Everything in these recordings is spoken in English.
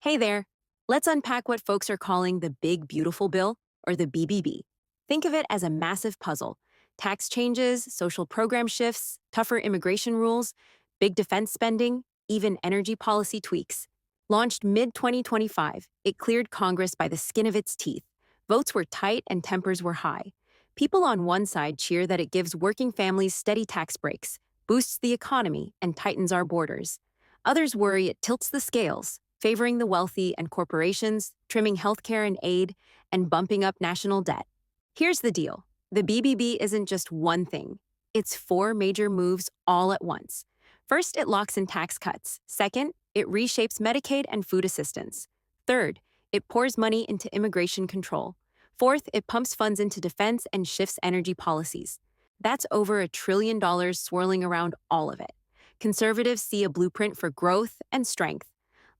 Hey there. Let's unpack what folks are calling the Big Beautiful Bill, or the BBB. Think of it as a massive puzzle. Tax changes, social program shifts, tougher immigration rules, big defense spending, even energy policy tweaks. Launched mid 2025, it cleared Congress by the skin of its teeth. Votes were tight and tempers were high. People on one side cheer that it gives working families steady tax breaks, boosts the economy, and tightens our borders. Others worry it tilts the scales, favoring the wealthy and corporations, trimming healthcare and aid, and bumping up national debt. Here's the deal: the BBB isn't just one thing, it's four major moves all at once. First, it locks in tax cuts. Second, it reshapes Medicaid and food assistance. Third, it pours money into immigration control. Fourth, it pumps funds into defense and shifts energy policies. That's over $1 trillion swirling around all of it. Conservatives see a blueprint for growth and strength: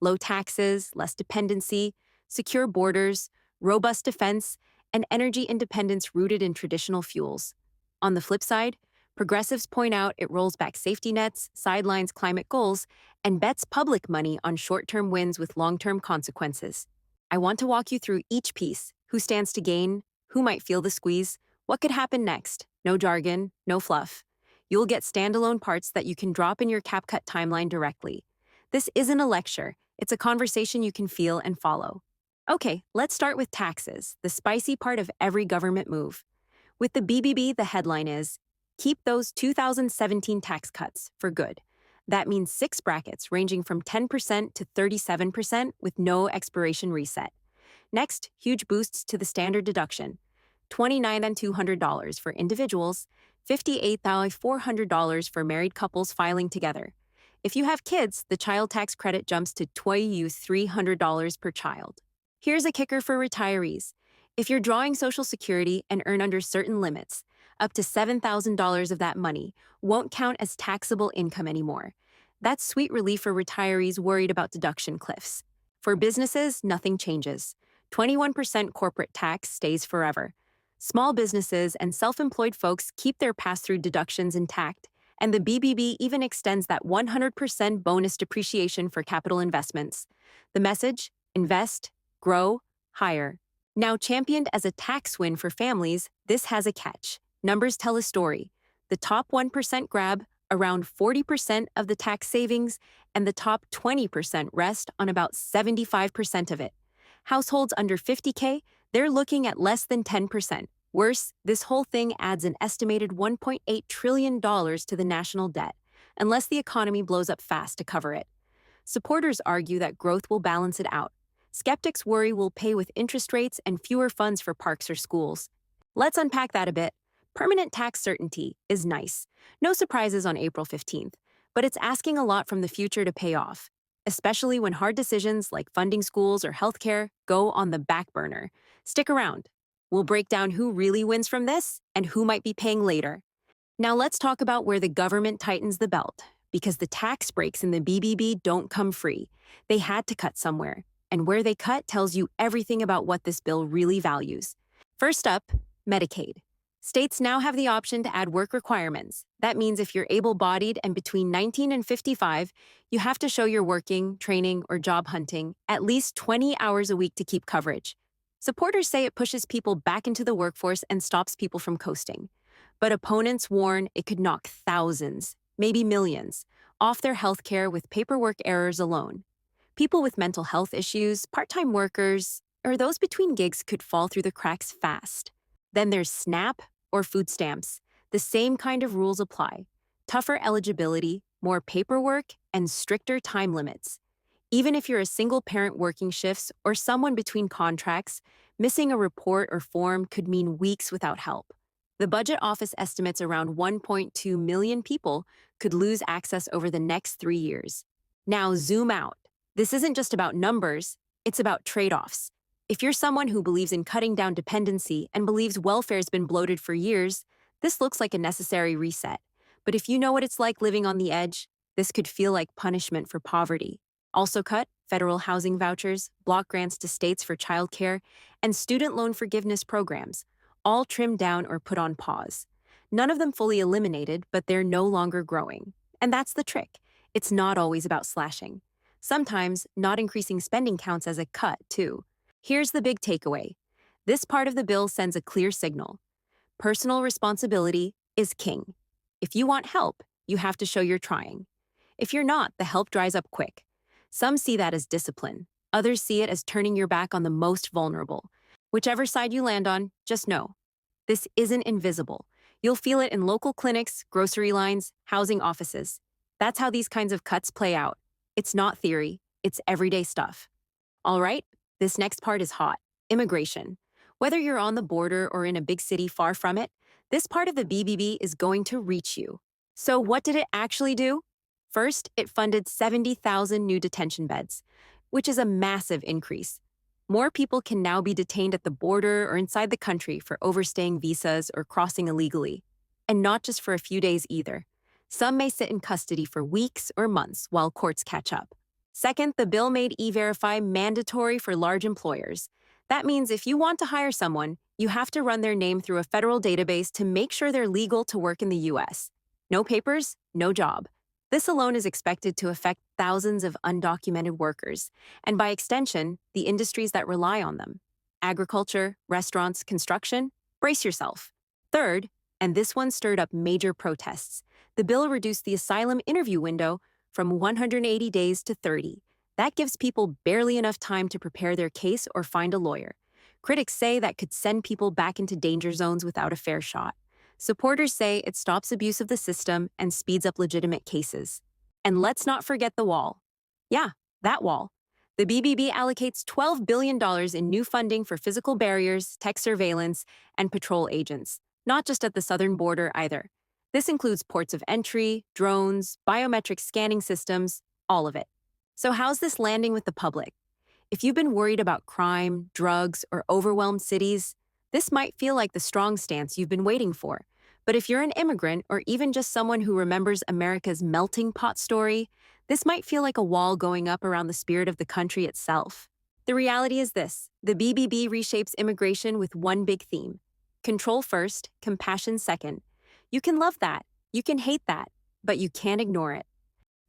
low taxes, less dependency, secure borders, robust defense, and energy independence rooted in traditional fuels. On the flip side, progressives point out it rolls back safety nets, sidelines climate goals, and bets public money on short term wins with long term consequences. I want to walk you through each piece: who stands to gain, who might feel the squeeze, what could happen next. No jargon, no fluff. You'll get standalone parts that you can drop in your CapCut timeline directly. This isn't a lecture, it's a conversation you can feel and follow. Okay, let's start with taxes, the spicy part of every government move. With the BBB, the headline is keep those 2017 tax cuts for good. That means six brackets ranging from 10% to 37% with no expiration reset. Next, huge boosts to the standard deduction: $29,200 for individuals, $58,400 for married couples filing together. If you have kids, the child tax credit jumps to $300 per child. Here's a kicker for retirees. If you're drawing Social Security and earn under certain limits, up to $7,000 of that money won't count as taxable income anymore. That's sweet relief for retirees worried about deduction cliffs. For businesses, nothing changes. 21% corporate tax stays forever. Small businesses and self-employed folks keep their pass-through deductions intact, and the BBB even extends that 100% bonus depreciation for capital investments. The message: invest, grow, hire. Now championed as a tax win for families, this has a catch. Numbers tell a story. The top 1% grab around 40% of the tax savings, and the top 20% rest on about 75% of it. Households under 50K, they're looking at less than 10%. Worse, this whole thing adds an estimated $1.8 trillion to the national debt, unless the economy blows up fast to cover it. Supporters argue that growth will balance it out. Skeptics worry we'll pay with interest rates and fewer funds for parks or schools. Let's unpack that a bit. Permanent tax certainty is nice. No surprises on April 15th, but it's asking a lot from the future to pay off, especially when hard decisions like funding schools or healthcare go on the back burner. Stick around. We'll break down who really wins from this and who might be paying later. Now let's talk about where the government tightens the belt, because the tax breaks in the BBB don't come free. They had to cut somewhere, and where they cut tells you everything about what this bill really values. First up, Medicaid. States now have the option to add work requirements. That means if you're able-bodied and between 19 and 55, you have to show you're working, training, or job hunting at least 20 hours a week to keep coverage. Supporters say it pushes people back into the workforce and stops people from coasting. But opponents warn it could knock thousands, maybe millions, off their health care with paperwork errors alone. People with mental health issues, part-time workers, or those between gigs could fall through the cracks fast. Then there's SNAP or food stamps. The same kind of rules apply: tougher eligibility, more paperwork, and stricter time limits. Even if you're a single parent working shifts or someone between contracts, missing a report or form could mean weeks without help. The budget office estimates around 1.2 million people could lose access over the next 3 years. Now zoom out. This isn't just about numbers, it's about trade-offs. If you're someone who believes in cutting down dependency and believes welfare's been bloated for years, this looks like a necessary reset. But if you know what it's like living on the edge, this could feel like punishment for poverty. Also cut: federal housing vouchers, block grants to states for childcare, and student loan forgiveness programs, all trimmed down or put on pause. None of them fully eliminated, but they're no longer growing. And that's the trick. It's not always about slashing. Sometimes, not increasing spending counts as a cut, too. Here's the big takeaway. This part of the bill sends a clear signal. Personal responsibility is king. If you want help, you have to show you're trying. If you're not, the help dries up quick. Some see that as discipline. Others see it as turning your back on the most vulnerable. Whichever side you land on, just know. This isn't invisible. You'll feel it in local clinics, grocery lines, housing offices. That's how these kinds of cuts play out. It's not theory, it's everyday stuff. All right, this next part is hot. Immigration. Whether you're on the border or in a big city far from it, this part of the BBB is going to reach you. So, what did it actually do? First, it funded 70,000 new detention beds, which is a massive increase. More people can now be detained at the border or inside the country for overstaying visas or crossing illegally. And not just for a few days either. Some may sit in custody for weeks or months while courts catch up. Second, the bill made E-Verify mandatory for large employers. That means if you want to hire someone, you have to run their name through a federal database to make sure they're legal to work in the US. No papers, no job. This alone is expected to affect thousands of undocumented workers, and by extension, the industries that rely on them. Agriculture, restaurants, construction, brace yourself. Third, and this one stirred up major protests, the bill reduced the asylum interview window from 180 days to 30. That gives people barely enough time to prepare their case or find a lawyer. Critics say that could send people back into danger zones without a fair shot. Supporters say it stops abuse of the system and speeds up legitimate cases. And let's not forget the wall. Yeah, that wall. The BBB allocates $12 billion in new funding for physical barriers, tech surveillance, and patrol agents, not just at the southern border either. This includes ports of entry, drones, biometric scanning systems, all of it. So how's this landing with the public? If you've been worried about crime, drugs, or overwhelmed cities, this might feel like the strong stance you've been waiting for. But if you're an immigrant or even just someone who remembers America's melting pot story, this might feel like a wall going up around the spirit of the country itself. The reality is this: the BBB reshapes immigration with one big theme: control first, compassion second. You can love that, you can hate that, but you can't ignore it.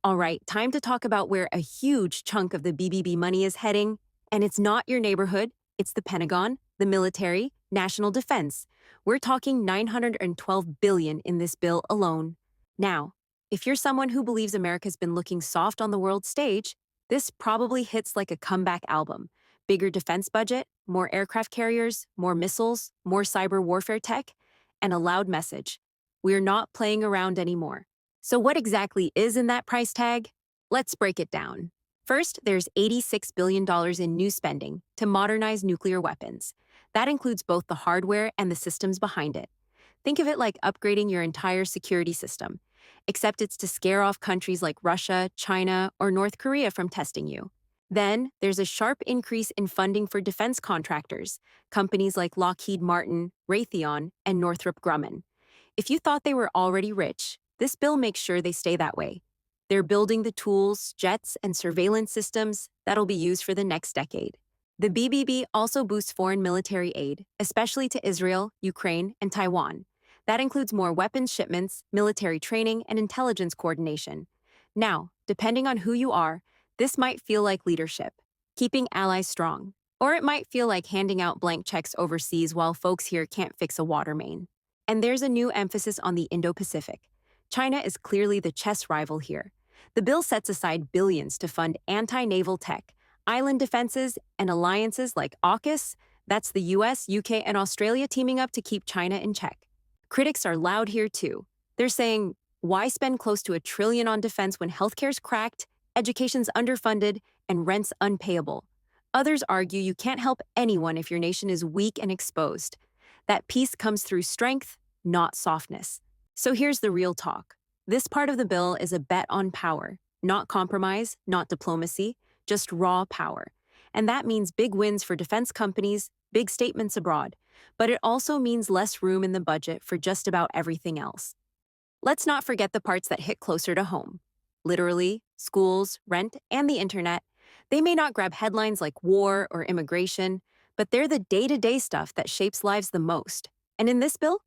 All right, time to talk about where a huge chunk of the BBB money is heading. And it's not your neighborhood, it's the Pentagon, the military, national defense. We're talking $912 billion in this bill alone. Now, if you're someone who believes America's been looking soft on the world stage, this probably hits like a comeback album. Bigger defense budget, more aircraft carriers, more missiles, more cyber warfare tech, and a loud message: we're not playing around anymore. So what exactly is in that price tag? Let's break it down. First, there's $86 billion in new spending to modernize nuclear weapons. That includes both the hardware and the systems behind it. Think of it like upgrading your entire security system, except it's to scare off countries like Russia, China, or North Korea from testing you. Then, there's a sharp increase in funding for defense contractors, companies like Lockheed Martin, Raytheon, and Northrop Grumman. If you thought they were already rich, this bill makes sure they stay that way. They're building the tools, jets, and surveillance systems that'll be used for the next decade. The BBB also boosts foreign military aid, especially to Israel, Ukraine, and Taiwan. That includes more weapons shipments, military training, and intelligence coordination. Now, depending on who you are, this might feel like leadership, keeping allies strong. Or it might feel like handing out blank checks overseas while folks here can't fix a water main. And there's a new emphasis on the Indo-Pacific. China is clearly the chess rival here. The bill sets aside billions to fund anti-naval tech, island defenses, and alliances like AUKUS. That's the US, UK, and Australia teaming up to keep China in check. Critics are loud here too. They're saying, why spend close to $1 trillion on defense when healthcare's cracked, education's underfunded, and rent's unpayable? Others argue you can't help anyone if your nation is weak and exposed. That peace comes through strength, not softness. So here's the real talk. This part of the bill is a bet on power, not compromise, not diplomacy, just raw power. And that means big wins for defense companies, big statements abroad. But it also means less room in the budget for just about everything else. Let's not forget the parts that hit closer to home. Literally, schools, rent, and the internet. They may not grab headlines like war or immigration, but they're the day-to-day stuff that shapes lives the most. And in this bill,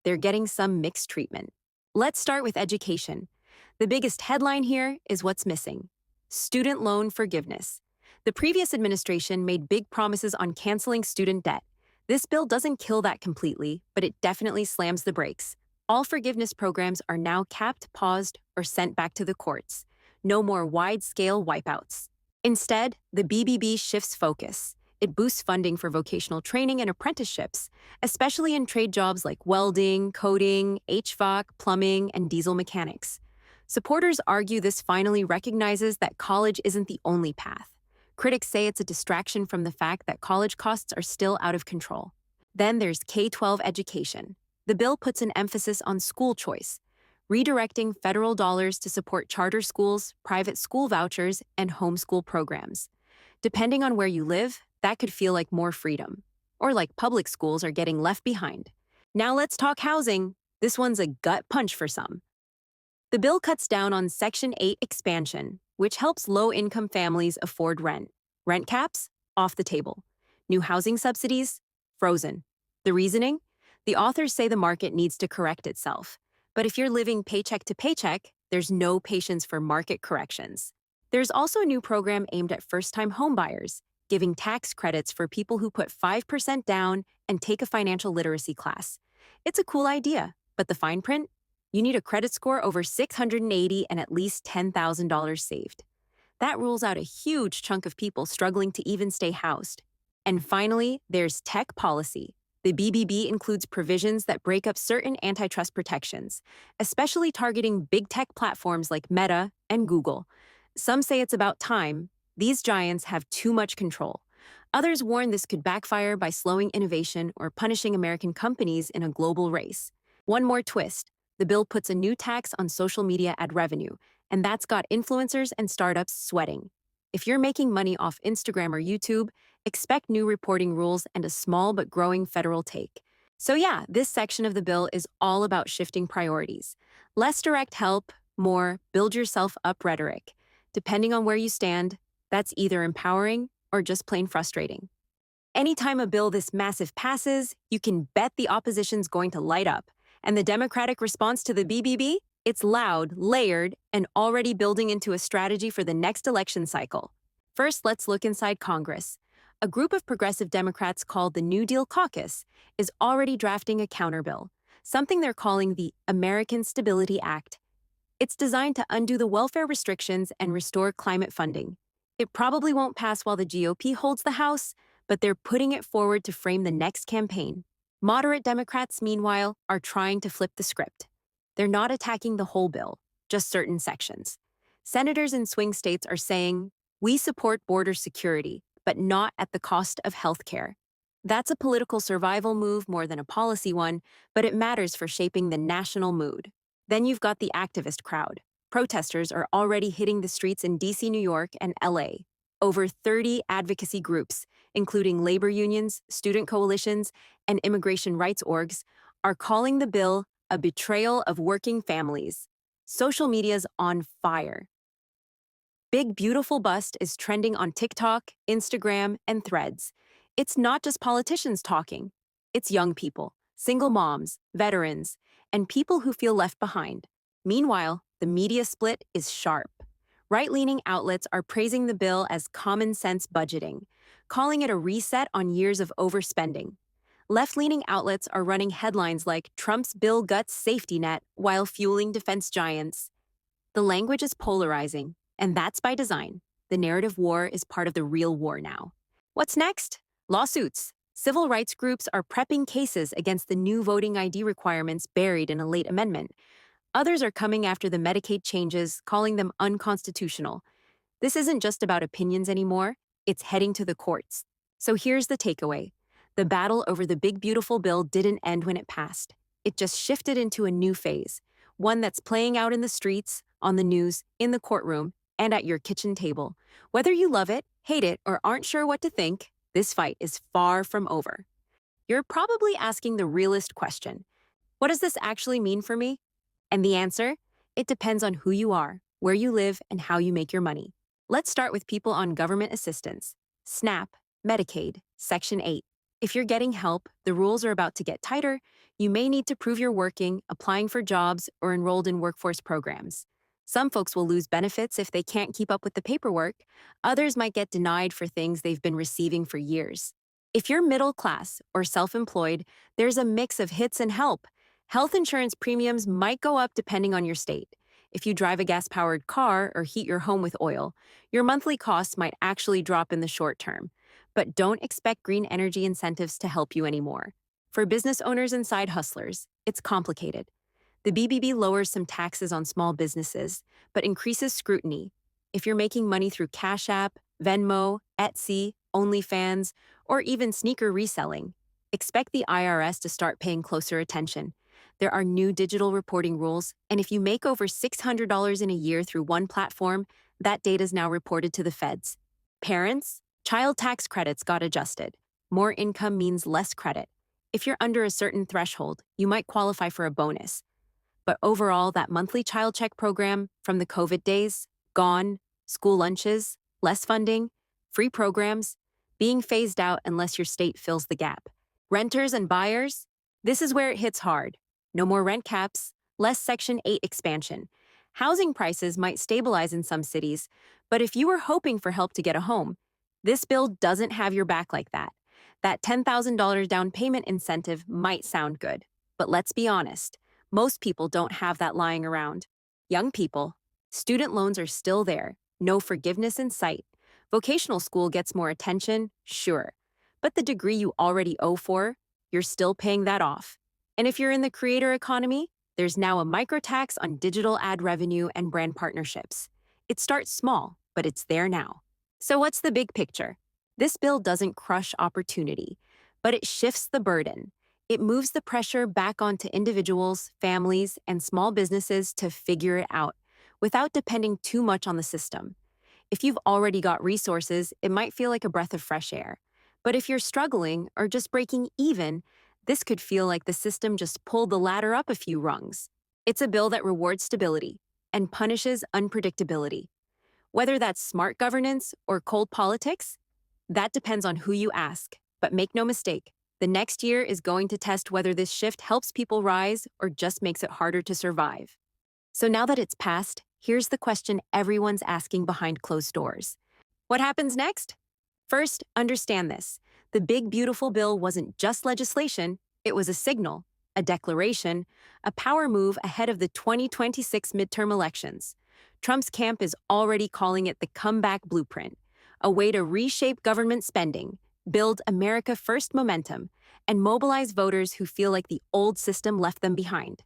they're getting some mixed treatment. Let's start with education. The biggest headline here is what's missing: Student loan forgiveness. The previous administration made big promises on canceling student debt. This bill doesn't kill that completely, but it definitely slams the brakes. All forgiveness programs are now capped, paused, or sent back to the courts. No more wide scale wipeouts. Instead, the BBB shifts focus. It boosts funding for vocational training and apprenticeships, especially in trade jobs like welding, coding, HVAC, plumbing, and diesel mechanics. Supporters argue this finally recognizes that college isn't the only path. Critics say it's a distraction from the fact that college costs are still out of control. Then there's K-12 education. The bill puts an emphasis on school choice, redirecting federal dollars to support charter schools, private school vouchers, and homeschool programs. Depending on where you live, that could feel like more freedom, or like public schools are getting left behind. Now let's talk housing. This one's a gut punch for some. The bill cuts down on Section 8 expansion, which helps low-income families afford rent. Rent caps? Off the table. New housing subsidies? Frozen. The reasoning? The authors say the market needs to correct itself. But if you're living paycheck to paycheck, there's no patience for market corrections. There's also a new program aimed at first-time homebuyers, giving tax credits for people who put 5% down and take a financial literacy class. It's a cool idea, but the fine print? You need a credit score over 680 and at least $10,000 saved. That rules out a huge chunk of people struggling to even stay housed. And finally, there's tech policy. The BBB includes provisions that break up certain antitrust protections, especially targeting big tech platforms like Meta and Google. Some say it's about time. These giants have too much control. Others warn this could backfire by slowing innovation or punishing American companies in a global race. One more twist. The bill puts a new tax on social media ad revenue, and that's got influencers and startups sweating. If you're making money off Instagram or YouTube, expect new reporting rules and a small but growing federal take. So yeah, this section of the bill is all about shifting priorities. Less direct help, more build yourself up rhetoric. Depending on where you stand, that's either empowering or just plain frustrating. Anytime a bill this massive passes, you can bet the opposition's going to light up. And the Democratic response to the BBB? It's loud, layered, and already building into a strategy for the next election cycle. First, let's look inside Congress. A group of progressive Democrats called the New Deal Caucus is already drafting a counterbill, something they're calling the American Stability Act. It's designed to undo the welfare restrictions and restore climate funding. It probably won't pass while the GOP holds the House, but they're putting it forward to frame the next campaign. Moderate Democrats, meanwhile, are trying to flip the script. They're not attacking the whole bill, just certain sections. Senators in swing states are saying, we support border security, but not at the cost of health care. That's a political survival move more than a policy one, but it matters for shaping the national mood. Then you've got the activist crowd. Protesters are already hitting the streets in DC, New York, and LA. Over 30 advocacy groups, including labor unions, student coalitions, and immigration rights orgs, are calling the bill a betrayal of working families. Social media's on fire. Big Beautiful Bust is trending on TikTok, Instagram, and Threads. It's not just politicians talking. It's young people, single moms, veterans, and people who feel left behind. Meanwhile, the media split is sharp. Right-leaning outlets are praising the bill as common sense budgeting, calling it a reset on years of overspending. Left-leaning outlets are running headlines like Trump's bill guts safety net while fueling defense giants. The language is polarizing, and that's by design. The narrative war is part of the real war now. What's next? Lawsuits. Civil rights groups are prepping cases against the new voting ID requirements buried in a late amendment. Others are coming after the Medicaid changes, calling them unconstitutional. This isn't just about opinions anymore, it's heading to the courts. So here's the takeaway. The battle over the big beautiful bill didn't end when it passed. It just shifted into a new phase, one that's playing out in the streets, on the news, in the courtroom, and at your kitchen table. Whether you love it, hate it, or aren't sure what to think, this fight is far from over. You're probably asking the realest question. What does this actually mean for me? And the answer? It depends on who you are, where you live, and how you make your money. Let's start with people on government assistance. SNAP, Medicaid, Section 8. If you're getting help, the rules are about to get tighter. You may need to prove you're working, applying for jobs, or enrolled in workforce programs. Some folks will lose benefits if they can't keep up with the paperwork. Others might get denied for things they've been receiving for years. If you're middle class or self employed, there's a mix of hits and help. Health insurance premiums might go up depending on your state. If you drive a gas powered car or heat your home with oil, your monthly costs might actually drop in the short term. But don't expect green energy incentives to help you anymore. For business owners and side hustlers, it's complicated. The BBB lowers some taxes on small businesses, but increases scrutiny. If you're making money through Cash App, Venmo, Etsy, OnlyFans, or even sneaker reselling, expect the IRS to start paying closer attention. There are new digital reporting rules, and if you make over $600 in a year through one platform, that data is now reported to the feds. Parents, child tax credits got adjusted. More income means less credit. If you're under a certain threshold, you might qualify for a bonus. But overall, that monthly child check program from the COVID days, gone, school lunches, less funding, free programs, being phased out unless your state fills the gap. Renters and buyers, this is where it hits hard. No more rent caps, less Section 8 expansion. Housing prices might stabilize in some cities, but if you were hoping for help to get a home, this bill doesn't have your back like that. That $10,000 down payment incentive might sound good, but let's be honest. Most people don't have that lying around. Young people, student loans are still there, no forgiveness in sight. Vocational school gets more attention, sure. But the degree you already owe for, you're still paying that off. And if you're in the creator economy, there's now a microtax on digital ad revenue and brand partnerships. It starts small, but it's there now. So what's the big picture? This bill doesn't crush opportunity, but it shifts the burden. It moves the pressure back onto individuals, families, and small businesses to figure it out without depending too much on the system. If you've already got resources, it might feel like a breath of fresh air. But if you're struggling or just breaking even, this could feel like the system just pulled the ladder up a few rungs. It's a bill that rewards stability and punishes unpredictability. Whether that's smart governance or cold politics, that depends on who you ask. But make no mistake, the next year is going to test whether this shift helps people rise or just makes it harder to survive. So now that it's passed, here's the question everyone's asking behind closed doors. What happens next? First, understand this. The big, beautiful bill wasn't just legislation, it was a signal, a declaration, a power move ahead of the 2026 midterm elections. Trump's camp is already calling it the comeback blueprint, a way to reshape government spending, build America First momentum, and mobilize voters who feel like the old system left them behind.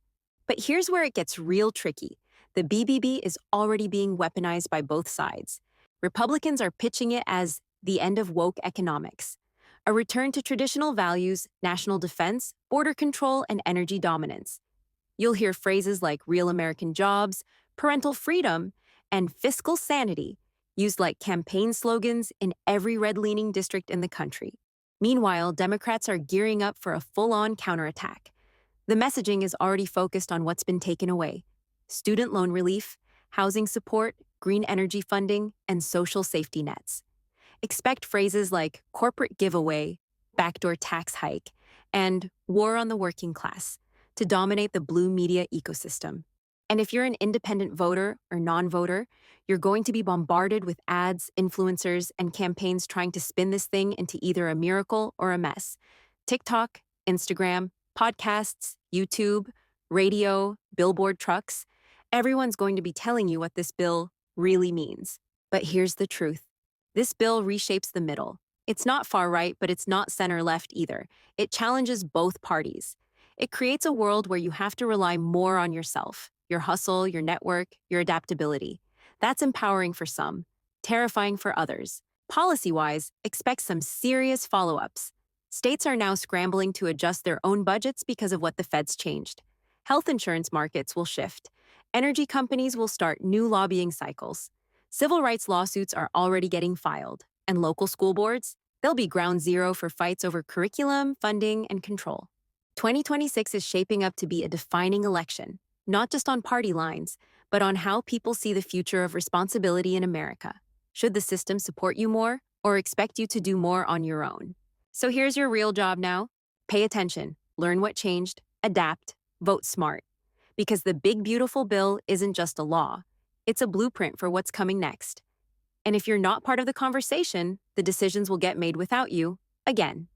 But here's where it gets real tricky. The BBB is already being weaponized by both sides. Republicans are pitching it as the end of woke economics, a return to traditional values, national defense, border control, and energy dominance. You'll hear phrases like real American jobs, parental freedom, and fiscal sanity used like campaign slogans in every red-leaning district in the country. Meanwhile, Democrats are gearing up for a full-on counterattack. The messaging is already focused on what's been taken away: student loan relief, housing support, green energy funding, and social safety nets. Expect phrases like corporate giveaway, backdoor tax hike, and war on the working class to dominate the blue media ecosystem. And if you're an independent voter or non-voter, you're going to be bombarded with ads, influencers, and campaigns trying to spin this thing into either a miracle or a mess. TikTok, Instagram, podcasts, YouTube, radio, billboard trucks, everyone's going to be telling you what this bill really means. But here's the truth. This bill reshapes the middle. It's not far right, but it's not center left either. It challenges both parties. It creates a world where you have to rely more on yourself, your hustle, your network, your adaptability. That's empowering for some, terrifying for others. Policy-wise, expect some serious follow-ups. States are now scrambling to adjust their own budgets because of what the feds changed. Health insurance markets will shift. Energy companies will start new lobbying cycles. Civil rights lawsuits are already getting filed. And local school boards? They'll be ground zero for fights over curriculum, funding, and control. 2026 is shaping up to be a defining election, not just on party lines, but on how people see the future of responsibility in America. Should the system support you more or expect you to do more on your own? So here's your real job now. Pay attention, learn what changed, adapt, vote smart. Because the big beautiful bill isn't just a law, It's a blueprint for what's coming next. And if you're not part of the conversation, the decisions will get made without you, again.